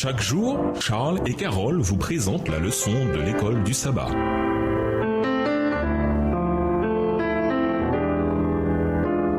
Chaque jour, Charles et Carole vous présentent la leçon de l'école du sabbat.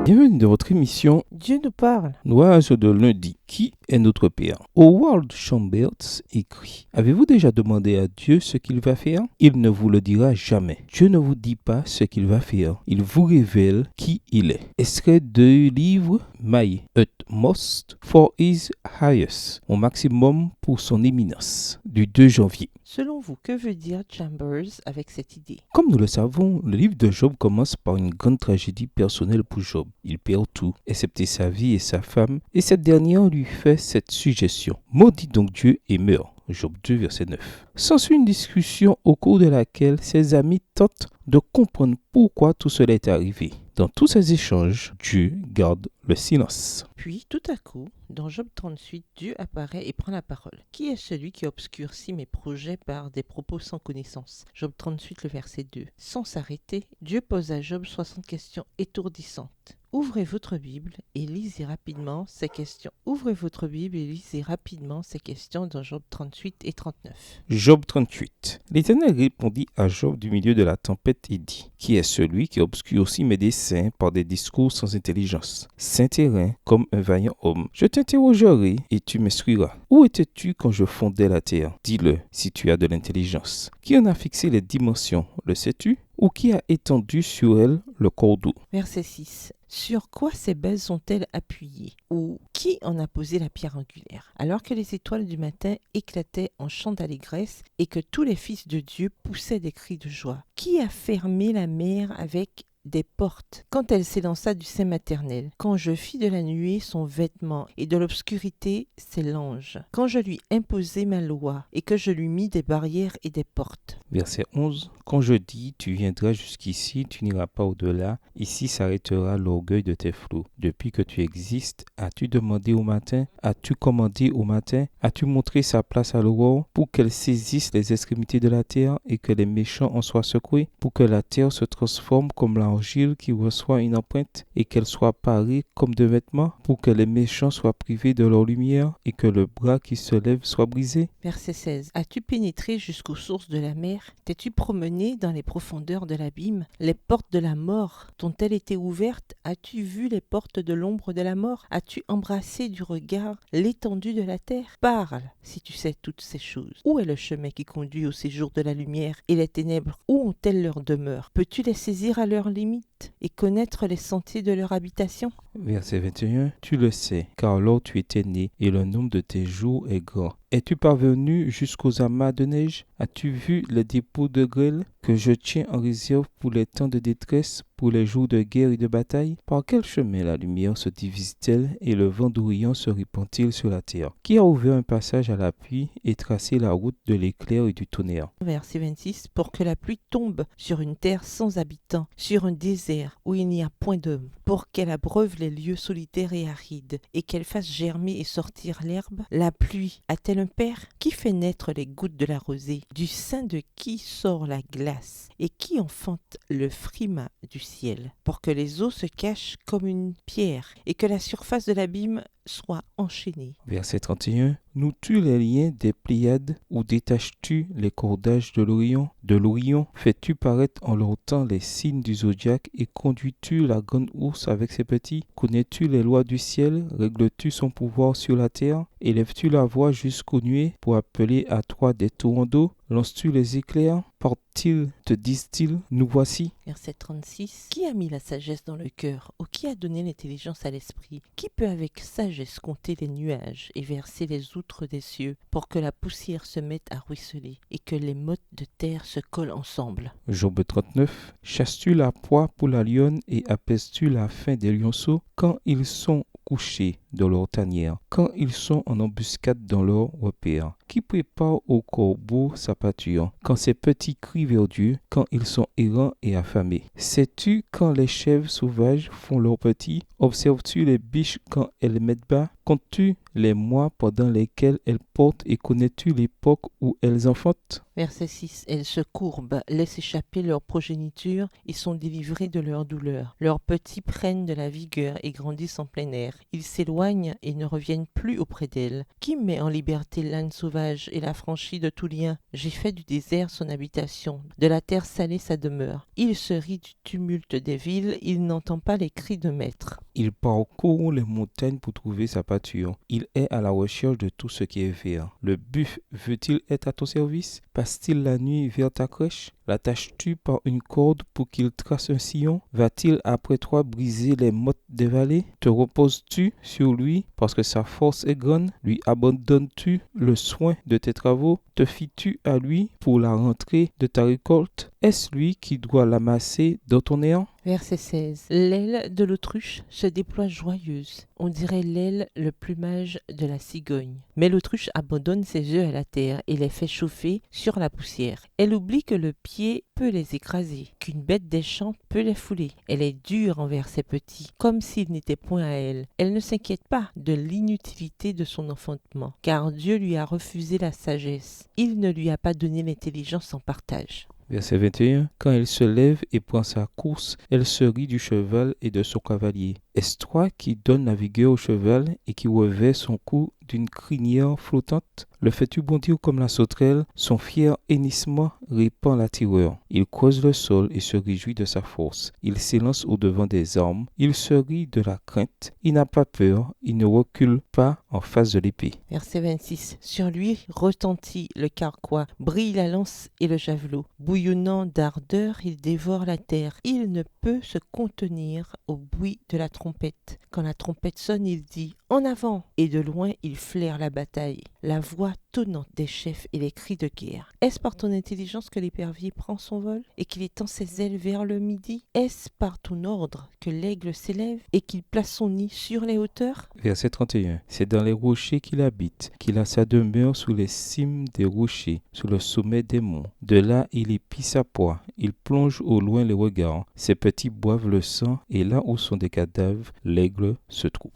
Bienvenue dans votre émission Dieu nous parle. L'oiseau de lundi. Qui est notre Père? Howard Chambers écrit: Avez-vous déjà demandé à Dieu ce qu'il va faire? Il ne vous le dira jamais. Dieu ne vous dit pas ce qu'il va faire. Il vous révèle qui il est. Extrait du livre My Utmost for His Highest, au maximum pour son éminence, du 2 janvier. Selon vous, que veut dire Chambers avec cette idée? Comme nous le savons, le livre de Job commence par une grande tragédie personnelle pour Job. Il perd tout, excepté sa vie et sa femme, et cette dernière lui fait cette suggestion: maudit donc Dieu et meurs. Job 2, verset 9. S'ensuit une discussion au cours de laquelle ses amis tentent de comprendre pourquoi tout cela est arrivé. Dans tous ces échanges, Dieu garde le silence. Puis, tout à coup, dans Job 38, Dieu apparaît et prend la parole. Qui est celui qui obscurcit mes projets par des propos sans connaissance? Job 38, le verset 2. Sans s'arrêter, Dieu pose à Job 60 questions étourdissantes. Ouvrez votre Bible et lisez rapidement ces questions. Ouvrez votre Bible et lisez rapidement ces questions dans Job 38 et 39. Job 38. L'Éternel répondit à Job du milieu de la tempête et dit: Qui est celui qui obscurcit mes desseins par des discours sans intelligence? Saint-Terrain, comme un vaillant homme. Je t'interrogerai et tu m'instruiras. Où étais-tu quand je fondais la terre? Dis-le, si tu as de l'intelligence. Qui en a fixé les dimensions? Le sais-tu? Ou qui a étendu sur elle le cordeau? Verset 6. Sur quoi ces bases sont-elles appuyées? Ou qui en a posé la pierre angulaire? Alors que les étoiles du matin éclataient en chants d'allégresse et que tous les fils de Dieu poussaient des cris de joie. Qui a fermé la mer avec des portes quand elle s'élança du sein maternel? Quand je fis de la nuée son vêtement et de l'obscurité ses langes, quand je lui imposai ma loi et que je lui mis des barrières et des portes. Verset 11. Quand je dis, tu viendras jusqu'ici, tu n'iras pas au-delà, ici s'arrêtera l'orgueil de tes flots. Depuis que tu existes, as-tu demandé au matin? As-tu commandé au matin? As-tu montré sa place à l'aurore pour qu'elle saisisse les extrémités de la terre et que les méchants en soient secoués? Pour que la terre se transforme comme l'argile qui reçoit une empreinte et qu'elle soit parée comme de vêtements? Pour que les méchants soient privés de leur lumière et que le bras qui se lève soit brisé? Verset 16. As-tu pénétré jusqu'aux sources de la mer? T'es-tu promené dans les profondeurs de l'abîme? Les portes de la mort t'ont-elles été ouvertes? As-tu vu les portes de l'ombre de la mort? As-tu embrassé du regard l'étendue de la terre? Parle, si tu sais toutes ces choses. Où est le chemin qui conduit au séjour de la lumière? Et les ténèbres, où ont-elles leur demeure? Peux-tu les saisir à leurs limites et connaître les sentiers de leur habitation? Verset 21. Tu le sais, car alors tu étais né et le nombre de tes jours est grand. Es-tu parvenu jusqu'aux amas de neige? As-tu vu les dépôts de grêle que je tiens en réserve pour les temps de détresse, pour les jours de guerre et de bataille? Par quel chemin la lumière se divise-t-elle et le vent d'Orient se répand-il sur la terre? Qui a ouvert un passage à la pluie et tracé la route de l'éclair et du tonnerre? Verset 26. Pour que la pluie tombe sur une terre sans habitants, sur un désert où il n'y a point d'homme, pour qu'elle abreuve les lieux solitaires et arides, et qu'elle fasse germer et sortir l'herbe. La pluie a-t-elle un père? Qui fait naître les gouttes de la rosée? Du sein de qui sort la glace? Et qui enfante le frima du ciel? Pour que les eaux se cachent comme une pierre, et que la surface de l'abîme soit enchaînée. Verset 31. Noues-tu les liens des Pléiades ou détaches-tu les cordages de l'Orient? De l'Orient fais-tu paraître en leur temps les signes du zodiaque et conduis-tu la grande ours avec ses petits? Connais-tu les lois du ciel? Règles-tu son pouvoir sur la terre? Élèves-tu la voix jusqu'aux nuées pour appeler à toi des torrents d'eau? Lances-tu les éclairs? Partent-ils, te disent-ils, nous voici? Verset 36. Qui a mis la sagesse dans le cœur? Ou qui a donné l'intelligence à l'esprit? Qui peut avec sagesse compter les nuages et verser les outres des cieux pour que la poussière se mette à ruisseler et que les mottes de terre se collent ensemble? Job 39. Chasses-tu la proie pour la lionne et apaises-tu la faim des lionceaux quand ils sont couchés dans leur tanière, quand ils sont en embuscade dans leur repère? Qui prépare au corbeau sa pâture, quand ses petits crient vers Dieu, quand ils sont errants et affamés? Sais-tu quand les chèvres sauvages font leurs petits? Observes-tu les biches quand elles mettent bas? Comptes-tu les mois pendant lesquels elles portent et connais-tu l'époque où elles enfantent? Verset 6. Elles se courbent, laissent échapper leur progéniture et sont délivrées de leur douleur. Leurs petits prennent de la vigueur et grandissent en plein air. Ils s'éloignent s'éloignent et ne reviennent plus auprès d'elle. Qui met en liberté l'âne sauvage et l'affranchit de tout lien? J'ai fait du désert son habitation, de la terre salée sa demeure. Il se rit du tumulte des villes, il n'entend pas les cris de maître. Il parcourt les montagnes pour trouver sa pâture. Il est à la recherche de tout ce qui est vert. Le buffle veut-il être à ton service? Passe-t-il la nuit vers ta crèche? L'attaches-tu par une corde pour qu'il trace un sillon? Va-t-il après toi briser les mottes des vallées? Te reposes-tu sur lui parce que sa force est grande? Lui abandonnes-tu le soin de tes travaux? Te fies-tu à lui pour la rentrée de ta récolte? Est-ce lui qui doit l'amasser dans ton néant? Verset 16. L'aile de l'autruche se déploie joyeuse. On dirait l'aile, le plumage de la cigogne. Mais l'autruche abandonne ses œufs à la terre et les fait chauffer sur la poussière. Elle oublie que le pied peut les écraser, qu'une bête des champs peut les fouler. Elle est dure envers ses petits, comme s'ils n'étaient point à elle. Elle ne s'inquiète pas de l'inutilité de son enfantement, car Dieu lui a refusé la sagesse. Il ne lui a pas donné l'intelligence en partage. Verset 21. Quand elle se lève et prend sa course, elle se rit du cheval et de son cavalier. Est-ce toi qui donnes la vigueur au cheval et qui revêt son cou d'une crinière flottante? Le fais-tu bondir comme la sauterelle? Son fier hennissement répand la terreur. Il creuse le sol et se réjouit de sa force. Il s'élance au-devant des armes. Il se rit de la crainte. Il n'a pas peur. Il ne recule pas en face de l'épée. Verset 26. Sur lui retentit le carquois, brille la lance et le javelot. Bouillonnant d'ardeur, il dévore la terre. Il ne peut se contenir au bruit de la trompette. Quand la trompette sonne, il dit « En avant !» Et de loin, il flaire la bataille. La voix tonnante des chefs et les cris de guerre. Est-ce par ton intelligence que l'épervier prend son vol et qu'il étend ses ailes vers le midi? Est-ce par ton ordre que l'aigle s'élève et qu'il place son nid sur les hauteurs? Verset 31. C'est dans les rochers qu'il habite, qu'il a sa demeure sous les cimes des rochers, sous le sommet des monts. De là, il épie sa proie. Il plonge au loin les regards. Ses petits boivent le sang et là où sont des cadavres, l'aigle se trouve.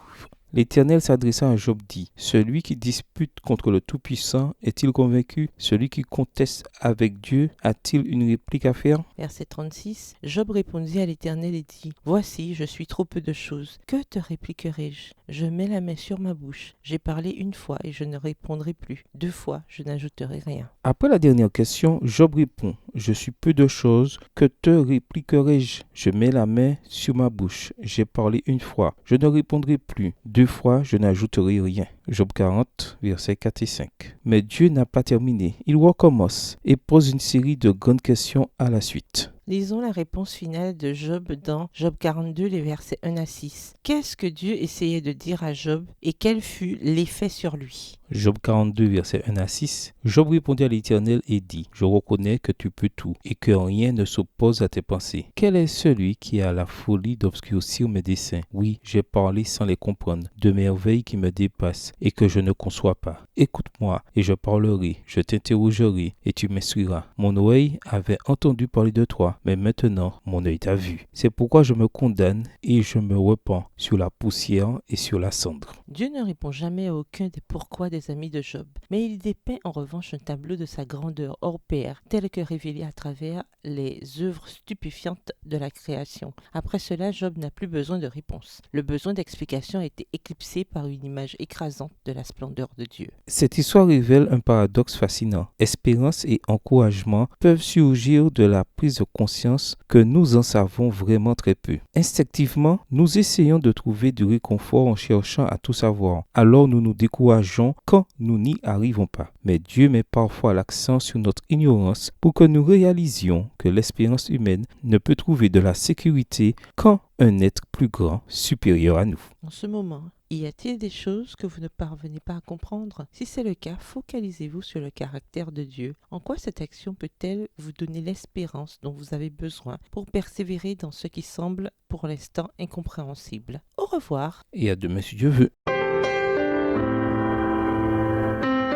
L'Éternel s'adressa à Job dit, « Celui qui dispute contre le Tout-Puissant est-il convaincu? Celui qui conteste avec Dieu a-t-il une réplique à faire ?» Verset 36. Job répondit à l'Éternel et dit, « Voici, je suis trop peu de choses. Que te répliquerai-je? Je mets la main sur ma bouche. J'ai parlé une fois et je ne répondrai plus. 2 fois, je n'ajouterai rien. » Après la dernière question, Job répond, « Je suis peu de choses. Que te répliquerai-je? Je mets la main sur ma bouche. J'ai parlé une fois. Je ne répondrai plus. 2 fois, je n'ajouterai rien. » Job 40, versets 4 et 5. Mais Dieu n'a pas terminé. Il recommence et pose une série de grandes questions à la suite. Lisons la réponse finale de Job dans Job 42, les versets 1 à 6. Qu'est-ce que Dieu essayait de dire à Job et quel fut l'effet sur lui? Job 42, versets 1 à 6. Job répondit à l'Éternel et dit, « Je reconnais que tu peux tout et que rien ne s'oppose à tes pensées. Quel est celui qui a la folie d'obscurcir mes desseins? Oui, j'ai parlé sans les comprendre, de merveilles qui me dépassent et que je ne conçois pas. Écoute-moi et je parlerai, je t'interrogerai et tu m'instruiras. Mon oreille avait entendu parler de toi, mais maintenant mon œil t'a vu. C'est pourquoi je me condamne et je me repens sur la poussière et sur la cendre. » Dieu ne répond jamais à aucun des pourquoi des amis de Job, mais il dépeint en revanche un tableau de sa grandeur hors pair, tel que révélé à travers les œuvres stupéfiantes de la création. Après cela, Job n'a plus besoin de réponse. Le besoin d'explication a été éclipsé par une image écrasante de la splendeur de Dieu. Cette histoire révèle un paradoxe fascinant. Espérance et encouragement peuvent surgir de la prise de conscience que nous en savons vraiment très peu. Instinctivement, nous essayons de trouver du réconfort en cherchant à tout savoir. Alors nous nous décourageons quand nous n'y arrivons pas. Mais Dieu met parfois l'accent sur notre ignorance pour que nous réalisions que l'espérance humaine ne peut trouver de la sécurité qu'en un être plus grand, supérieur à nous. En ce moment, y a-t-il des choses que vous ne parvenez pas à comprendre? Si c'est le cas, focalisez-vous sur le caractère de Dieu. En quoi cette action peut-elle vous donner l'espérance dont vous avez besoin pour persévérer dans ce qui semble pour l'instant incompréhensible? Au revoir. Et à demain si Dieu veut.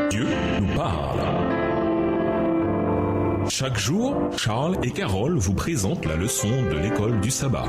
Dieu nous parle. Chaque jour, Charles et Carole vous présentent la leçon de l'école du sabbat.